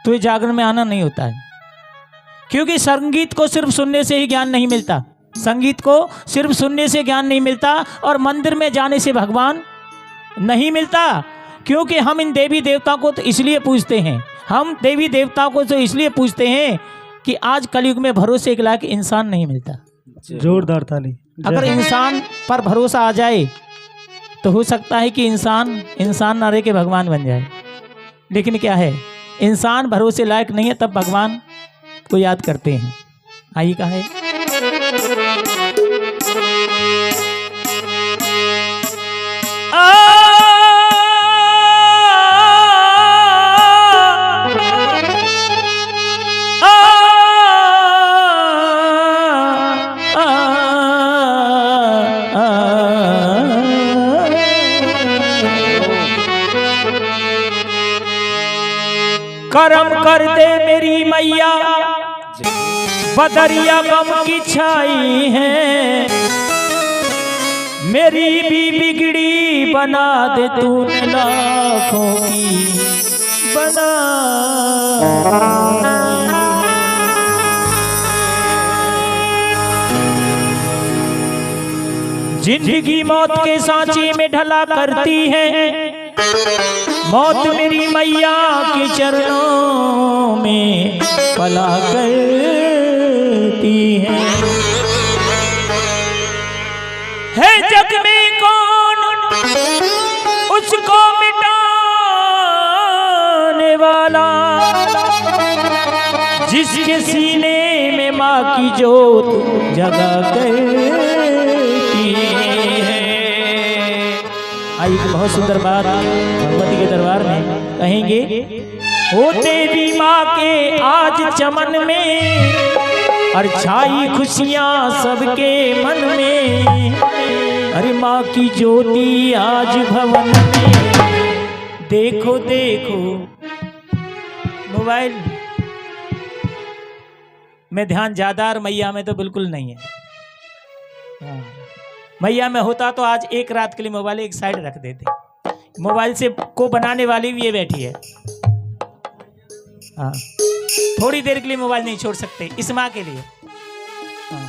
तो ये जागरण में आना नहीं होता है। क्योंकि संगीत को सिर्फ सुनने से ही ज्ञान नहीं मिलता, संगीत को सिर्फ सुनने से ज्ञान नहीं मिलता, और मंदिर में जाने से भगवान नहीं मिलता। क्योंकि हम इन देवी देवताओं को तो इसलिए पूजते हैं, हम देवी देवताओं को तो इसलिए पूजते हैं कि आज कलयुग में भरोसे के लायक इंसान नहीं मिलता। जोरदार ताली। अगर इंसान पर भरोसा आ जाए तो हो सकता है कि इंसान ना रह के भगवान बन जाए। लेकिन क्या है, इंसान भरोसे लायक नहीं है, तब भगवान को याद करते हैं। आइए कहा है करम कर दे मेरी मैया, बदरिया गम की छाई है, मेरी भी बिगड़ी बना दे तूने लाखों की बना। जिंदगी मौत के सांचे में ढला करती है, मौत मेरी मैया के चरणों में पला करती है जग में कौन उसको मिटाने वाला, जिसके सीने में माँ की जोत जगा करती है। आई बहुत सुंदर बात भगवती के दरबार में कहेंगे, हो देवी माँ के आज चमन में, और छाई खुशियाँ सबके मन में, अरे माँ की ज्योति आज भवन में। देखो देखो मोबाइल में ध्यान ज्यादा, और मैया में तो बिल्कुल नहीं है। मैया में होता तो आज एक रात के लिए मोबाइल एक साइड रख देते। मोबाइल से को बनाने वाली भी ये बैठी है। हाँ, थोड़ी देर के लिए मोबाइल नहीं छोड़ सकते इस माँ के लिए। हाँ,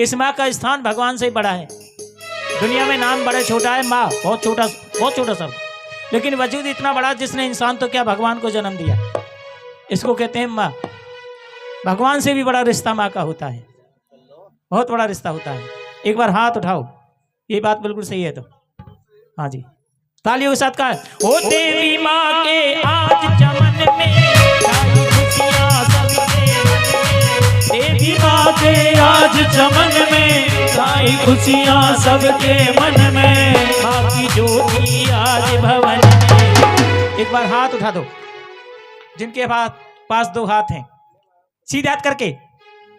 इस माँ का स्थान भगवान से बड़ा है। दुनिया में नाम बड़ा छोटा है, माँ बहुत छोटा सब, लेकिन वजूद इतना बड़ा जिसने इंसान तो क्या भगवान को जन्म दिया, इसको कहते हैं माँ। भगवान से भी बड़ा रिश्ता माँ का होता है, बहुत बड़ा रिश्ता होता है। एक बार हाथ उठाओ, ये बात बिल्कुल सही है तो हाँ जी, तालियों के साथ कहा, ओ देवी माँ के आज चमन में, खुशियाँ सबके मन में। देवी माँ के आज चमन में, साई खुशियाँ सबके मन में, माँ की ज्योति आज भवन में। एक बार हाथ उठा दो, जिनके पास दो हाथ हैं, सीधे हाथ करके,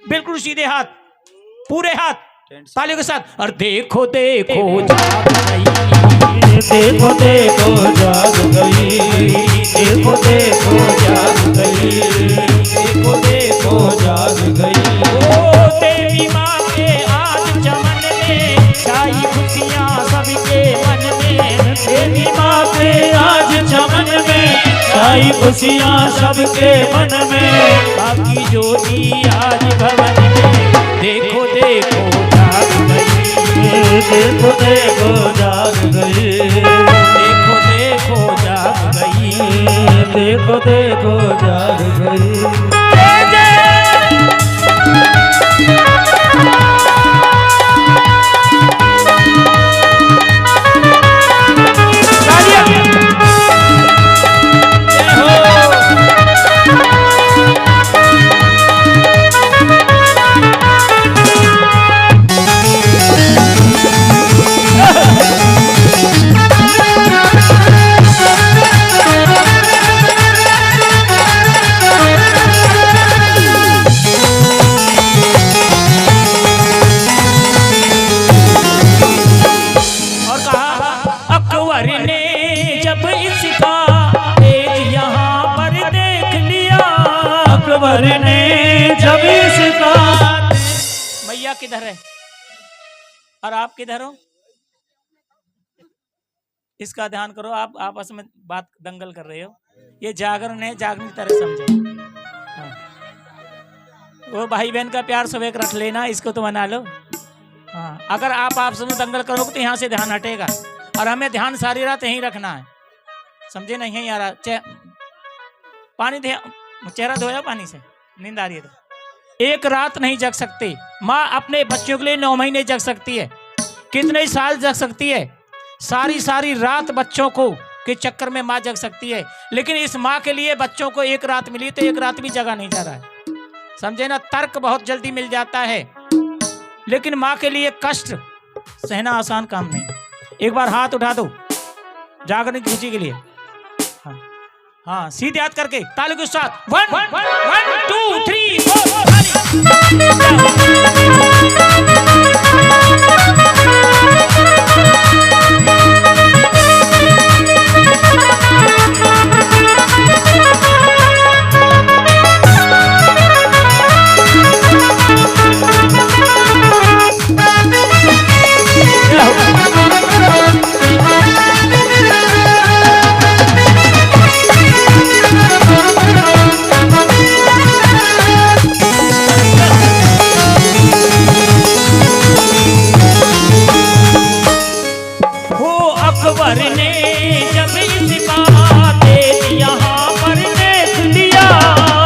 बिल्कुल सीधे हाथ, पूरे हाथ तालियों के साथ। और देखो देखो जाग गई, देखो देखो जाग गई, देखो देखो जाग गई, देखो देखो जाग गई। ओ देवी माँ के आज चमन में, छाई खुशियाँ सबके मन में। देवी माँ के आज चमन में, छाई खुशियाँ सबके मन में, बाकी ज्योति आज भवन में। देखो देखो देखो देखो जाग गई, देखो देखो जाग गई, देखो देखो जाग गई। ने जब इसका मैया किधर है और आप किधर हो, इसका ध्यान करो। आप आपस में बात दंगल कर रहे हो। ये जागरण है, जागरण की तरह समझो। हाँ। वो भाई बहन का प्यार सब एक रख लेना, इसको तो मना लो। हाँ, अगर आप आपस में दंगल करोगे तो यहाँ से ध्यान हटेगा, और हमें ध्यान सारी रात यहीं रखना है, समझे नहीं? यहीं आ रहा पानी दे, चेहरा धोया पानी से, नींद आ रही है तो एक रात नहीं जग सकती माँ। अपने बच्चों के लिए 9 महीने जग सकती है, कितने साल जग सकती है, सारी रात बच्चों को के चक्कर में माँ जग सकती है। लेकिन इस माँ के लिए बच्चों को एक रात मिली तो एक रात भी जगा नहीं जा रहा है, समझे ना? तर्क बहुत जल्दी मिल जाता है, लेकिन माँ के लिए कष्ट सहना आसान काम नहीं। एक बार हाथ उठा दो जागरण की खुशी के लिए। हाँ, हाँ, सीधे हाथ करके ताली के साथ 1 2 3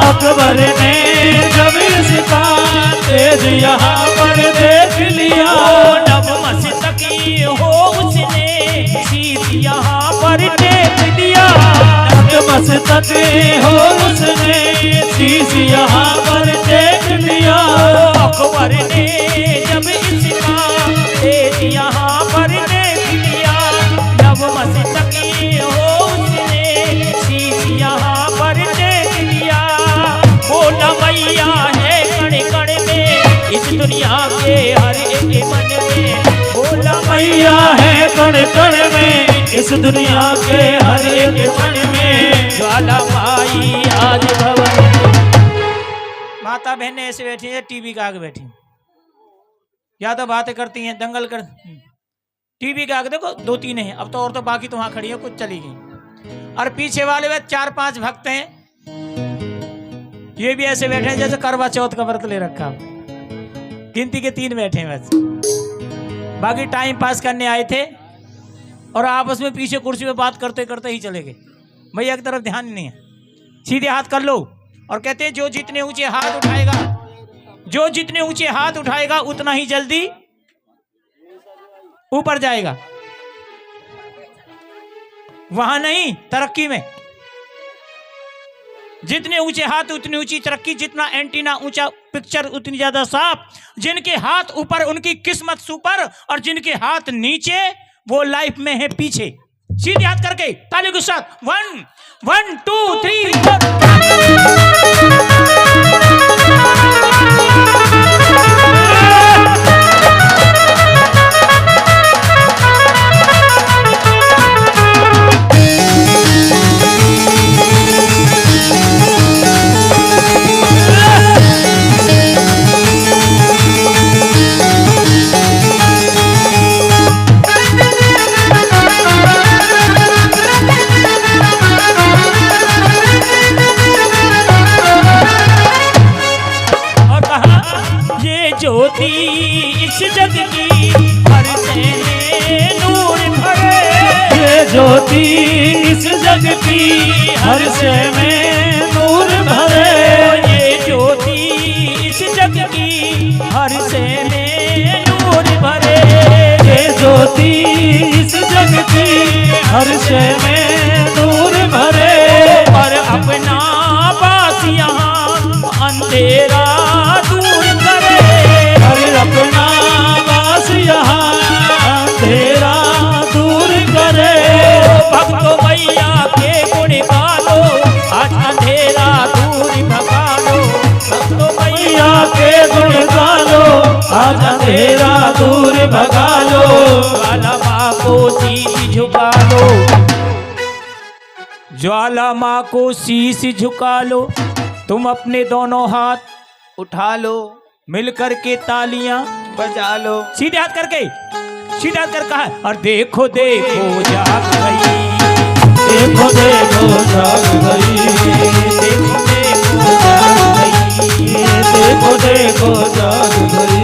अकबर ने जब इसका तेज यहाँ पर देख लिया, नवमस्तकी हो उसने शीश यहाँ पर देख लिया, नतमस्तक हो उसने शीश यहाँ पर देख लिया। अकबर ने जब इसका तेज यहाँ पर देख लिया, नवमस्तकी हो उसने शीश यहाँ पर देख लिया। बोला मैया है कण कण में इस दुनिया के हर एक मन में, बोला मैया है कण कण में इस दुनिया के हर एक मन में। ज्वाला माई आज भवन। माता बहनें ऐसे बैठी है, टीवी के आगे बैठी, या तो बातें करती हैं, दंगल कर। टीवी के आगे देखो 2-3 हैं, अब तो और तो बाकी तो वहां खड़ी है, कुछ चली गई। और पीछे वाले वे 4-5 भक्त हैं, ये भी ऐसे बैठे हैं जैसे करवा चौथ का व्रत ले रखा। गिनती के 3 बैठे हैं बस, बाकी टाइम पास करने आए थे और आपस में पीछे कुर्सी पे बात करते करते ही चले गए। भैया की तरफ ध्यान नहीं है। सीधे हाथ कर लो, और कहते हैं जो जितने ऊंचे हाथ उठाएगा, जो जितने ऊंचे हाथ उठाएगा उतना ही जल्दी ऊपर जाएगा। वहां नहीं, तरक्की में जितने ऊंचे हाथ उतनी ऊंची तरक्की, जितना एंटीना ऊंचा पिक्चर उतनी ज्यादा साफ। जिनके हाथ ऊपर उनकी किस्मत सुपर, और जिनके हाथ नीचे वो लाइफ में है पीछे। सीधे हाथ करके ताली के साथ 1 2 3 ज्योति इस जग की हर से में नूर भरे, ये ज्योति इस जग की हर से में नूर भरे। ये ज्योति इस जग की हर से में नूर भरे। ये ज्योति इस जग की हर से में नूर भरे। पर अपना पास यहाँ अंधेरा दूर करे, अपना वास यहाँ अंधेरा दूर करे। भक्तो मैया के गुण गालो, आज अंधेरा दूर भगा लो। भक्तो मैया के गुण गालो, आज अंधेरा दूर भगा लो। ज्वाला माँ को शीश झुका लो, ज्वाला माँ को शीश झुका लो। तुम अपने दोनों हाथ उठा लो, मिलकर के तालियां बजा लो। सीधे हाथ करके, सीधे हाथ कर कहा, और देखो देखो जाग गई, देखो देखो जाग गई, देखो देखो जाग गई, देखो देखो जाग गई।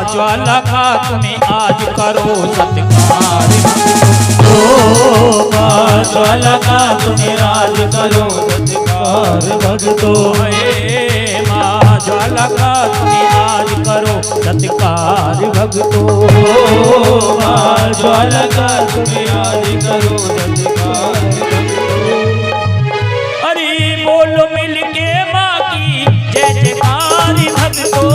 ज्वाला का तुम्हें आज करो सत्कार, ओ माँ ज्वाला का तुम्हें आज करो सत्कार भक्तो। हे माँ ज्वाला का तुम्हें आज करो सत्कार भक्तो, ओ माँ ज्वाला का तुम्हें आज करो सत्कार भक्तो। अरे बोलो मिलके माँ की जय जयकार भक्तो,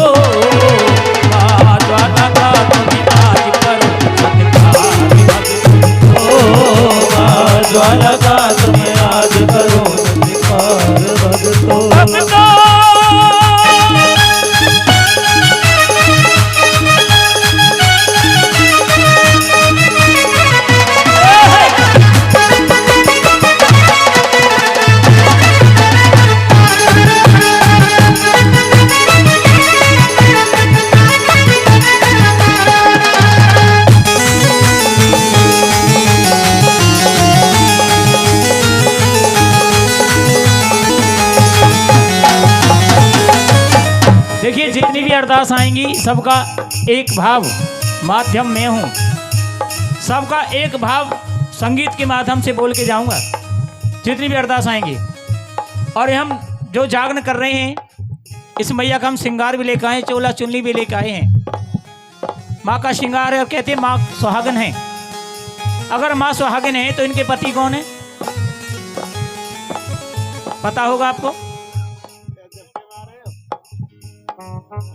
ज्वाला का तुम्हें आज करो सत्कार भक्तो, ज्वाला का तुम्हें आज करो सत्कार भक्तो। देखिए जितनी भी अरदास आएंगी सबका एक भाव माध्यम में हूँ, सबका एक भाव संगीत के माध्यम से बोल के जाऊंगा जितनी भी अरदास आएंगी। और हम जो जागरण कर रहे हैं इस मैया का हम श्रृंगार भी लेकर आए, चोला चुनरी भी लेकर आए हैं। माँ का श्रृंगार है और कहते हैं माँ सुहागन है। अगर माँ सुहागन है तो इनके पति कौन है पता होगा आपको?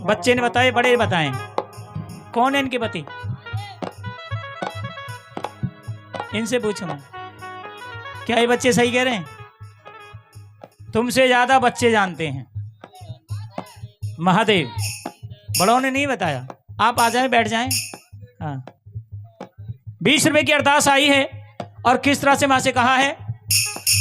बच्चे ने बताए, बड़े बताएं कौन है इनके पति? इनसे पूछो ना, क्या ये बच्चे सही कह रहे हैं? तुमसे ज्यादा बच्चे जानते हैं। महादेव, बड़ों ने नहीं बताया। आप आ जाएं, बैठ जाएं। हाँ, 20 रुपए की अरदास आई है और किस तरह से माँ से कहा है,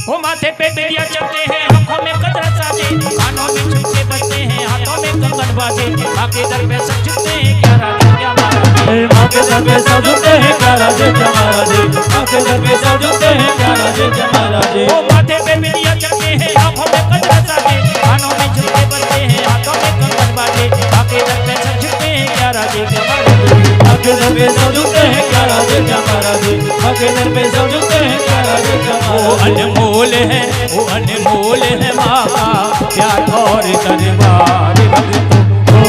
वो माथे पे बेलिया चढ़ते हैं, आंखों में कतरा साजे, कानों में झुमके बजते हैं, हाथों में कंगन बाजे, माँ के दर पे सब झुकते हैं, क्या राजे क्या महाराजे, माँ के दर पे सब झुकते हैं, क्या राजे क्या महाराजे, माँ के दर पे सब झुकते हैं, क्या राजे क्या महाराजे। वो माथे पे बेलिया चढ़ते हैं, आंखों में कतरा साजे, कानों में झुमके बजते हैं, हाथों में कंगन बाजे, माँ के दर पे सब झुकते हैं, क्या राजे क्या महाराजे, माँ के दर पे सब झुकते हैं, क्या राजे क्या महाराजे, माँ के दर पे सब झुकते हैं, क्या राजे क्या महाराजे। अनमोल है, वो अनमोल है माँ का प्यार और दरबार भक्तों, ओ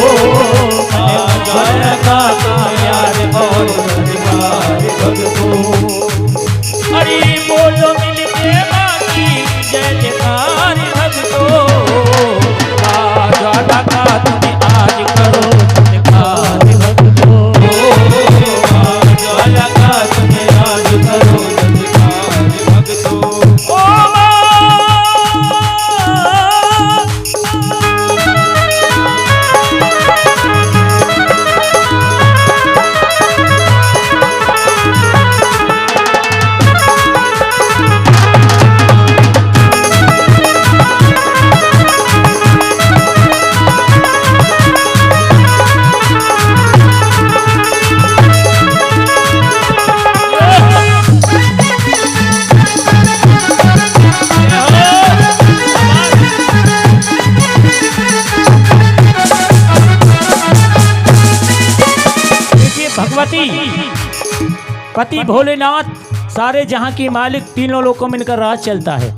माँ ज्वाला का प्यार और दरबार भक्तों। अरे बोलो मिलके माँ की जय जयकार भक्तों, माँ ज्वाला का तुम्हें आज करो सत्कार भक्तों, माँ ज्वाला का तुम्हें आज करो सत्कार भक्तों। पति भोलेनाथ सारे जहां के मालिक, तीनों लोकों में इनका राज चलता है।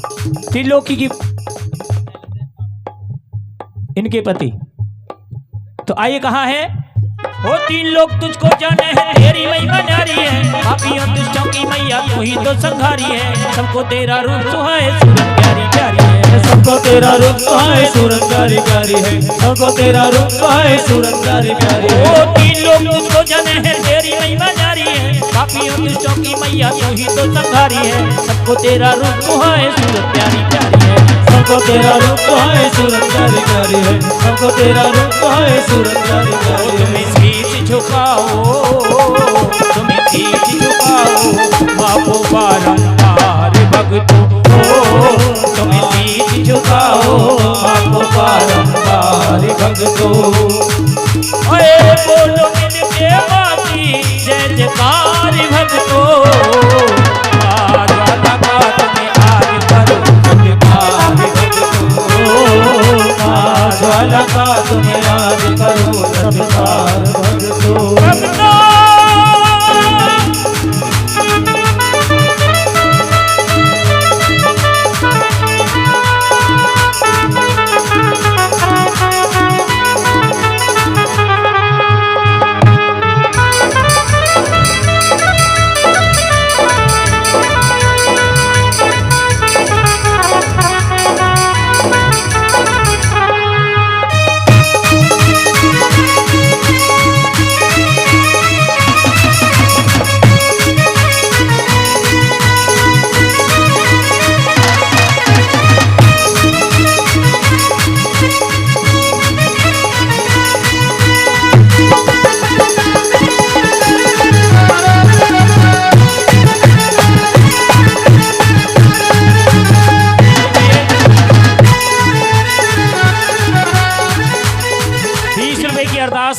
त्रिलोकी की इनके पति। तो आइए कहा है, वो 3 लोग तुझको जाने हैं, तेरी महिमा न्यारी है, पापियों दुष्टों की मैया तू ही तो संघारी है, सबको तेरा रूप सुहाए, सूरत प्यारी प्यारी है। सबको तेरा रूप सुहाए सूरत प्यारी प्यारी है, सबको तेरा रूप सुहाए सूरत प्यारी प्यारी है। वो तीन लोग तुझको जाने हैं, तेरी महिमा जारी है, पापियों दुष्टों की मैया तू ही तो संहारी है। सबको तेरा रूप सुहाए सूरत प्यारी प्यारी है, सबको तेरा रूप सुहाए सूरत प्यारी प्यारी है, सबको तेरा रूप सुहाए सूरत प्यारी प्यारी है। तुम्हें शीश झुकाओ, तुम्हें शीश झुकाओ, मापो बारंबार भक्तों को, तुम्हें शीश झुकाओ, मापो बारंबार भक्तों। ओए बोलो मिलके बाकी जय जयकार भक्तों, ज्वाला का तुम्हें आज करो सत्कार भक्तों, ज्वाला का तुम्हें याद करो सत्कार भक्तों।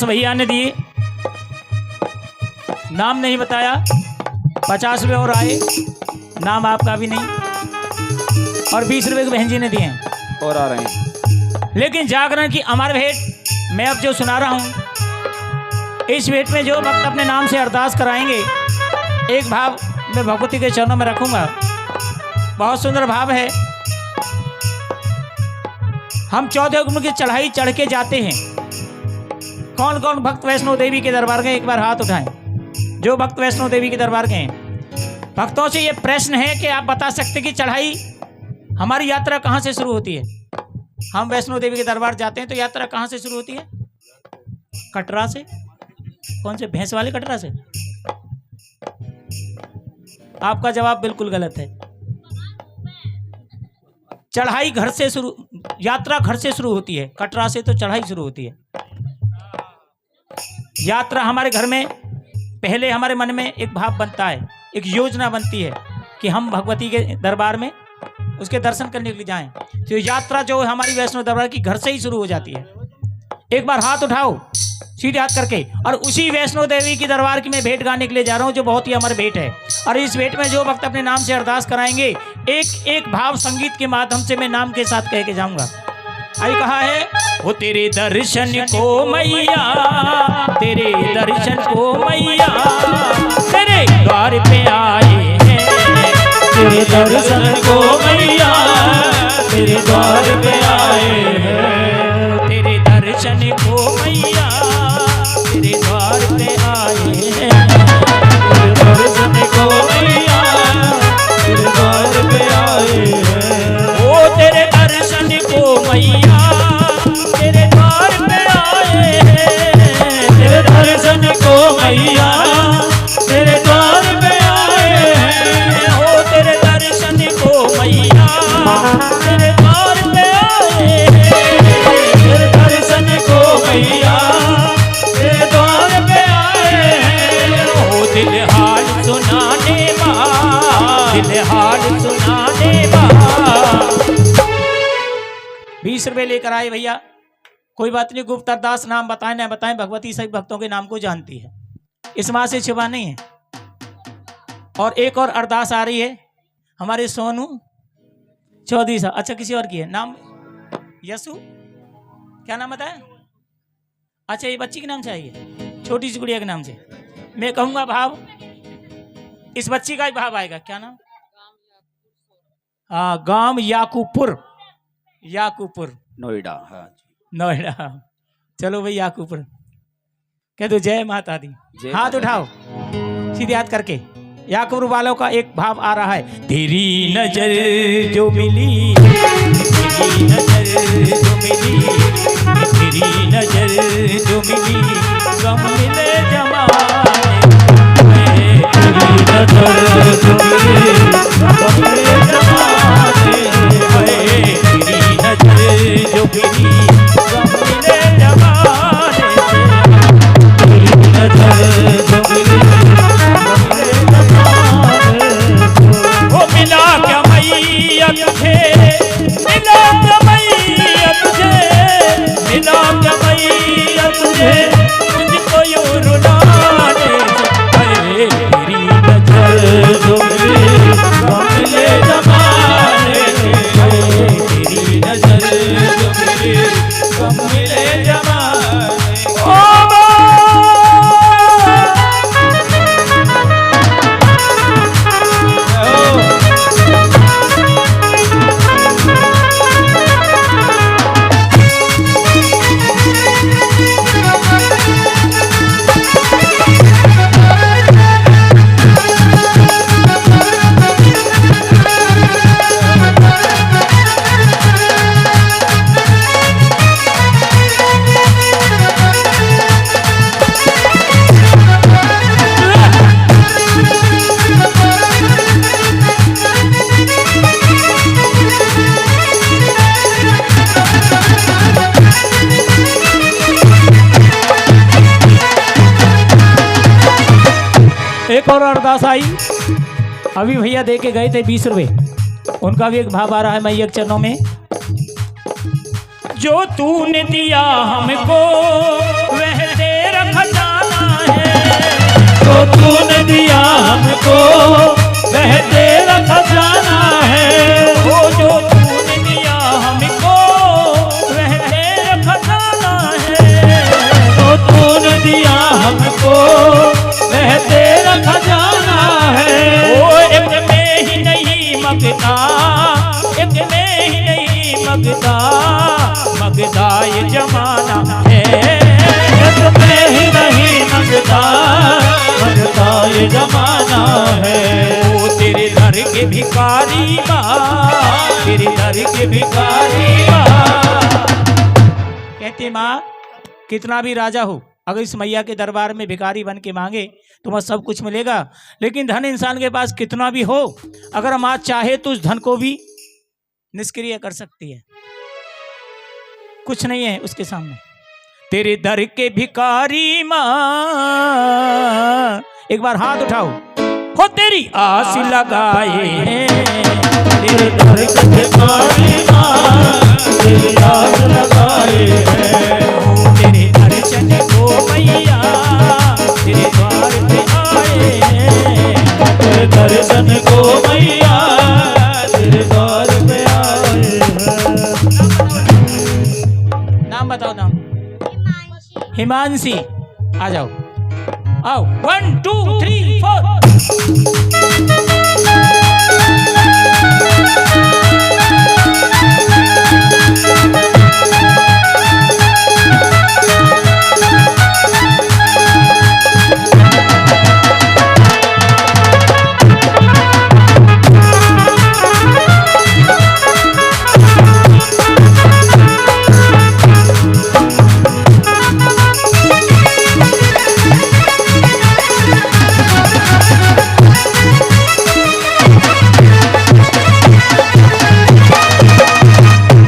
भैया ने दिए, नाम नहीं बताया, 50 रुपये और आए, नाम आपका भी नहीं, और 20 रुपये को बहन जी ने दिए हैं और आ रहे हैं। लेकिन जागरण की अमर भेंट मैं अब जो सुना रहा हूँ, इस भेंट में जो भक्त अपने नाम से अरदास कराएंगे, एक भाव मैं भगवती के चरणों में रखूंगा। बहुत सुंदर भाव है। हम 14 गुण की चढ़ाई चढ़ के जाते हैं। कौन कौन भक्त वैष्णो देवी के दरबार गए, एक बार हाथ उठाएं। जो भक्त वैष्णो देवी के दरबार गए, भक्तों से ये प्रश्न है कि आप बता सकते कि चढ़ाई हमारी यात्रा कहाँ से शुरू होती है। हम वैष्णो देवी के दरबार जाते हैं तो यात्रा कहाँ से शुरू होती है? कटरा से। कौन से? भैंस वाले कटरा से। आपका जवाब बिल्कुल गलत है। चढ़ाई घर से शुरू, यात्रा घर से शुरू होती है, कटरा से तो चढ़ाई शुरू होती है। यात्रा हमारे घर में पहले हमारे मन में एक भाव बनता है, एक योजना बनती है कि हम भगवती के दरबार में उसके दर्शन करने के लिए जाएं। तो यात्रा जो हमारी वैष्णो दरबार की घर से ही शुरू हो जाती है। एक बार हाथ उठाओ सीधे हाथ करके, और उसी वैष्णो देवी की दरबार की मैं भेंट गाने के लिए जा रहा हूं जो बहुत ही अमर भेंट है। और इस भेंट में जो भक्त अपने नाम से अरदास कराएंगे, एक एक भाव संगीत के माध्यम से मैं नाम के साथ कह के जाऊंगा। आई कहा है, वो तेरे दर्शन को मैया, तेरे दर्शन को मैया, तेरे द्वार पे आए हैं। तेरे दर्शन को मैया, तेरे द्वार पे आए हैं। तेरे दर्शन को मैया, तेरे द्वार पे आए हैं। तेरे दर्शन को मैया, तेरे द्वार पे आए हैं। ओ तेरे दर्शन को मैया, तेरे द्वार पे आए हैं। तेरे दर्शन को मैया, तेरे द्वार पे आए हैं। ओ तेरे दर्शन को मैया, तेरे द्वार पे आए हैं। तेरे दर्शन को मैया, तेरे द्वार पे आए हैं। ओ दिल हाल सुनाने वाला, दिल हाल सुनाने वाला। 20 रुपये लेकर आए भैया। कोई बात नहीं, गुप्त अरदास नाम बताएं ना बताएं, भगवती सभी भक्तों के नाम को जानती है, इस माँ से छिपा नहीं है। और एक और अरदास आ रही है हमारे सोनू चौधरी साहब। अच्छा, किसी और की है नाम? यसु, क्या नाम बताया? अच्छा, ये बच्ची के नाम से आई है, छोटी सी गुड़िया के नाम से। मैं कहूंगा भाव, इस बच्ची का ही भाव आएगा। क्या नाम? हाँ, गांव याकूपुर, याकूपुर नोएडा। हाँ नोएडा। चलो भाई याकूपुर कह दो जय माता दी। हाथ उठाओ सीधे हाथ करके। याकूपुर वालों का एक भाव आ रहा है। तेरी नजर जो मिली तेरी नजर जो मिली, तेरी नजर जो मिली, गम मिले जमाने में। तेरी नजर जो मिली, गम मिले जमाने में। तेरी नजर जो मिली, गम मिले जमाने में। तेरी नजर जो मिली, गम मिले जमाने में। वो मिला क्या मैया तुझे, मिला क्या मैया तुझे, मिला क्या मैया तुझे, मुझको यूं रुलाने से। तेरी नजर जो मिली, गम मिले जमाने में। तेरी नजर जो मिली, गम मिले जमाने में। ओ एक और अरदास आई, अभी भैया दे के गए थे 20 रुपए, उनका भी एक भाव आ रहा है मैया के चरणों में। जो तूने दिया हमको वह तेरा खजाना है, जो तूने दिया हमको वह तेरा खजाना है। वो जो तूने दिया हमको वह तेरा खजाना है। जो तूने दिया हमको वह तेरा खजाना है। वो एक में ही नहीं मगता, एक में ही नहीं मगता, मगदा ये जमाना है। एक में ही नहीं मगता, मगता ये जमाना है। वो तेरे दर के भिखारी माँ, तेरे दर के भिखारी माँ। कहते माँ कितना भी राजा हो, अगर इस मैया के दरबार में भिखारी बन के मांगे तो वह सब कुछ मिलेगा, लेकिन धन इंसान के पास कितना भी हो, अगर माँ चाहे तो उस धन को भी निष्क्रिय कर सकती है, कुछ नहीं है उसके सामने। तेरे दर के भिखारी माँ, एक बार हाथ उठाओ, हो तेरी आस लगाए हैं, तेरे दर के भिखारी माँ, तेरी आस लगाए हैं। तेरे दर्शन को मैया तेरे द्वार पे आए हैं। तेरे दर्शन को मैया तेरे द्वार पे आए हैं। नाम बताओ, नाम हिमांशी। आ जाओ, आओ 1 2 3 4।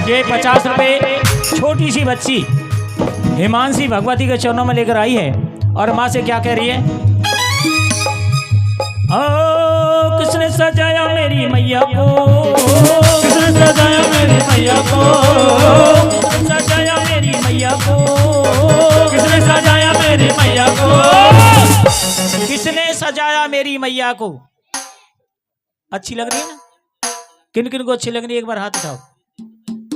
ये 50 रुपए छोटी सी बच्ची हिमांशी भगवती के चरणों में लेकर आई है, और माँ से क्या कह रही है? किसने सजाया मेरी मैया को, किसने सजाया मेरी मैया को, किसने सजाया मेरी मैया को, किसने सजाया मेरी मैया को, किसने सजाया मेरी मैया को। अच्छी लग रही है ना? किन किन को अच्छी लग रही है एक बार हाथ उठाओ।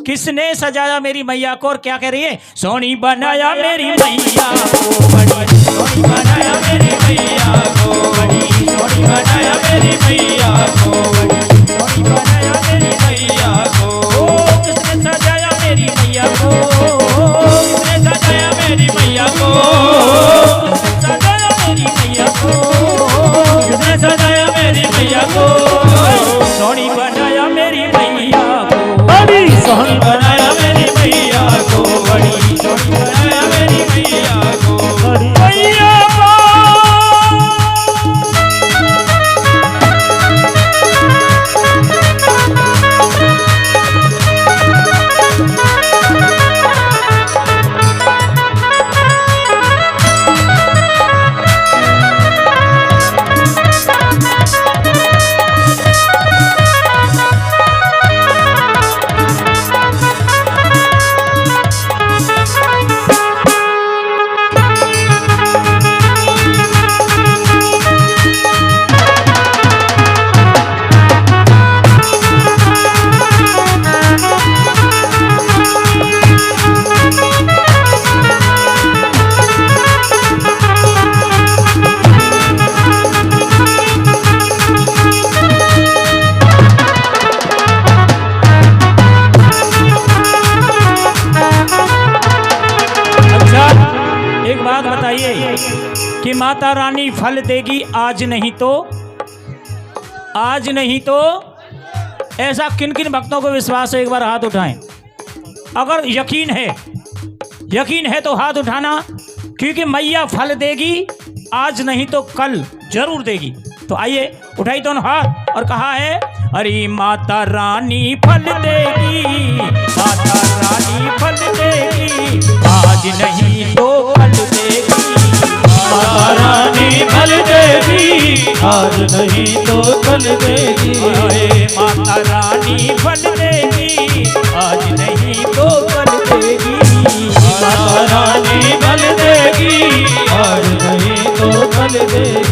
किसने सजाया मेरी मैया को, और क्या कह रही है? सोनी बनाया मेरी मैया को बड़ी, सोनी बनाया मेरी मैया को बड़ी, सोनी बनाया मेरी मैया को बड़ी, सोनी बनाया मेरी मैया को। किसने सजाया मेरी मैया को, किसने सजाया मेरी मैया को, किसने सजाया मेरी मैया को, किसने सजाया मेरी मैया को, सोनी बनाया मेरी मैया को बड़ी सोहनी माता रानी फल देगी आज नहीं तो, आज नहीं तो। ऐसा किन किन भक्तों को विश्वास है, एक बार हाथ उठाएं। अगर यकीन है तो हाथ उठाना, क्योंकि मैया फल देगी आज नहीं तो कल जरूर देगी। तो आइए उठाई दोनों हाथ और कहा है, अरे माता रानी फल देगी, माता रानी फल देगी आज नहीं तो कल देगी। माता रानी फल देगी आज नहीं तो कल देगी। अरे माता रानी फल देगी आज नहीं तो कल देगी। माता रानी फल देगी आज नहीं तो कल देगी।